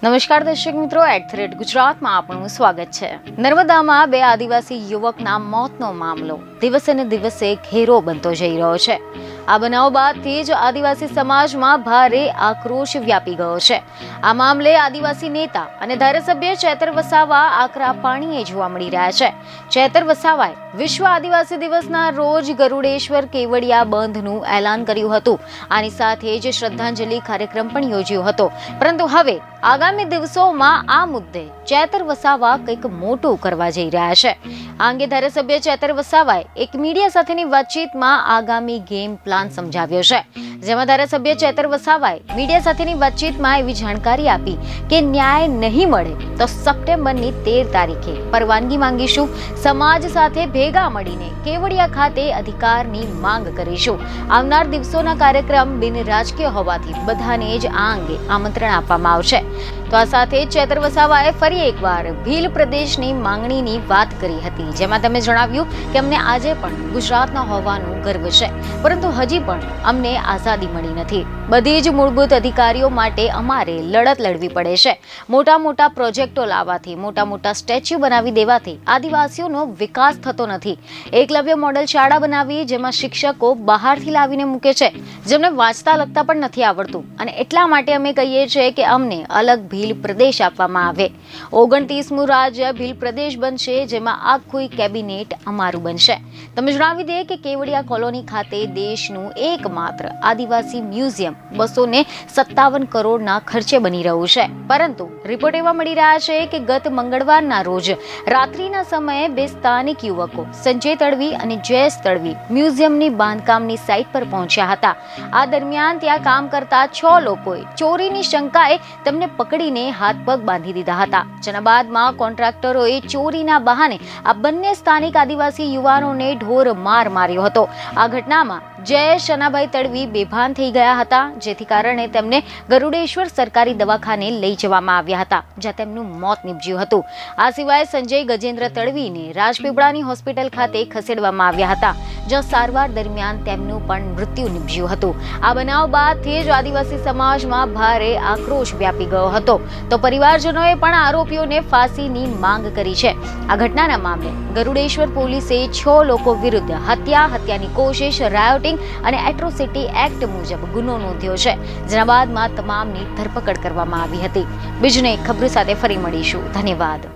નમસ્કાર દર્શક મિત્રો, @ગુજરાતમાં આપનું સ્વાગત છે। નર્મદામાં બે આદિવાસી યુવકના મોતનો મામલો દિવસે ને દિવસે ઘેરો બનતો જઈ રહ્યો છે। આ બનાવ બાદથી જ આદિવાસી સમાજમાં ભારે આક્રોશ વ્યાપી ગયો છે। આ મામલે આદિવાસી નેતા અને ધારાસભ્ય ચેતર વસાવા આકરા પાણીએ જોવા મળી રહ્યા છે। ચેતર વસાવાએ વિશ્વ આદિવાસી દિવસના રોજ ગરુડેશ્વર કેવડિયા બંધનું એલાન કર્યું હતું। આની સાથે જ શ્રદ્ધાંજલિ કાર્યક્રમ પણ યોજ્યો હતો, પરંતુ હવે આગામી દિવસોમાં આ મુદ્દે ચેતર વસાવા કંઈક મોટું કરવા જઈ રહ્યા છે। આ અંગે ધારાસભ્ય ચેતર વસાવાએ એક મીડિયા સાથેની વાતચીતમાં આગામી ગેમ પ્લાન સમજાવ્યો છે, જેમાં ધારાસભ્ય ચેતર વસાવાએ મીડિયા સાથેની વાતચીતમાં એવી જાણકારી આપી કે ન્યાય નહીં મળે તો સપ્ટેમ્બરની 13 તારીખે પરવાનગી માંગીશું। સમાજ સાથે ભેગા મળીને કેવડિયા ખાતે અધિકારની માંગ કરીશું। આવનાર દિવસોના કાર્યક્રમ બિન રાજકીય હોવાથી બધાને જ આ અંગે આમંત્રણ આપવામાં આવશે। તો આ સાથે ચેતર વસાવાએ ફરી એકવાર ભીલ પ્રદેશની માંગણીની વાત કરી હતી, જેમાં તમે જણાવ્યું કે અમને આજે પણ ગુજરાતના હોવાનું ગર્વ છે, પરંતુ હજી પણ અમને આઝાદી મળી નથી। બધી જ મૂળભૂત અધિકારીઓ માટે અમારે લડત લડવી પડે છે। મોટા મોટા પ્રોજેક્ટો લાવવાથી, મોટા મોટા સ્ટેચ્યુ બનાવી દેવાથી આદિવાસીઓનો વિકાસ થતો નથી। એકલવ્ય મોડલ શાળા બનાવી જેમાં શિક્ષકો બહારથી લાવીને મૂકે છે, જેમને વાંચતા લખતા પણ નથી આવડતું, અને એટલા માટે અમે કહીએ છીએ કે અમને અલગ ભીલ પ્રદેશ આપવામાં આવે। 29મું રાજ્ય ભીલ પ્રદેશ બનશે, જેમાં આખું કેબિનેટ અમારું બનશે। તમે જણાવી દે કે કેવડિયા કોલોની ખાતે દેશનું એકમાત્ર આદિવાસી મ્યુઝિયમ 257 કરોડના ખર્ચે બની રહ્યું છે, પરંતુ રિપોર્ટ એવા મળી રહ્યા છે કે ગત મંગળવારના રોજ રાત્રિના સમયે બે સ્થાનિક યુવકો સંજય તડવી અને જયેશ તડવી મ્યુઝિયમની બાંધકામની સાઇટ પર પહોંચ્યા હતા। આ દરમિયાન ત્યાં કામ કરતા 6 લોકોએ ચોરીની શંકાએ તેમને પકડીને હાથ પગ બાંધી દીધા હતા, જેના બાદમાં કોન્ટ્રાક્ટરોએ ચોરીના બહાને આ બંને સ્થાનિક આદિવાસી યુવાનોને ઢોર માર માર્યો હતો। આ ઘટનામાં જયેશ શનાભાઈ તડવી બેભાન થઈ ગયા હતા, જેથી કારણે તેમને ગરુડેશ્વર સરકારી દવાખાને લઈ જવામાં આવ્યા હતા, જ્યાં તેમનું મોત નીપજ્યું હતું। આ સિવાય સંજય ગજેન્દ્ર તડવીને રાજપીપળાની હોસ્પિટલ ખાતે ખસેડવામાં આવ્યા હતા, જ્યાં સારવાર દરમિયાન તેમનું પણ મૃત્યુ નીપજ્યું હતું। આ બનાવ બાદથી જ આદિવાસી સમાજમાં ભારે આક્રોશ વ્યાપી ગયો હતો, તો પરિવારજનોએ પણ આરોપીઓને ફાંસીની માંગ કરી છે। આ ઘટનાના મામલે ગરુડેશ્વર પોલીસે 6 લોકો વિરુદ્ધ હત્યાની કોશિશ, રાયોટિંગ અને એટ્રોસિટી એક્ટ મુજબ ગુનો નોંધ્યો છે, જેના બાદમાં તમામની ધરપકડ કરવામાં આવી હતી। બીજને ખબર સાથે ફરી મળીશું। ધન્યવાદ।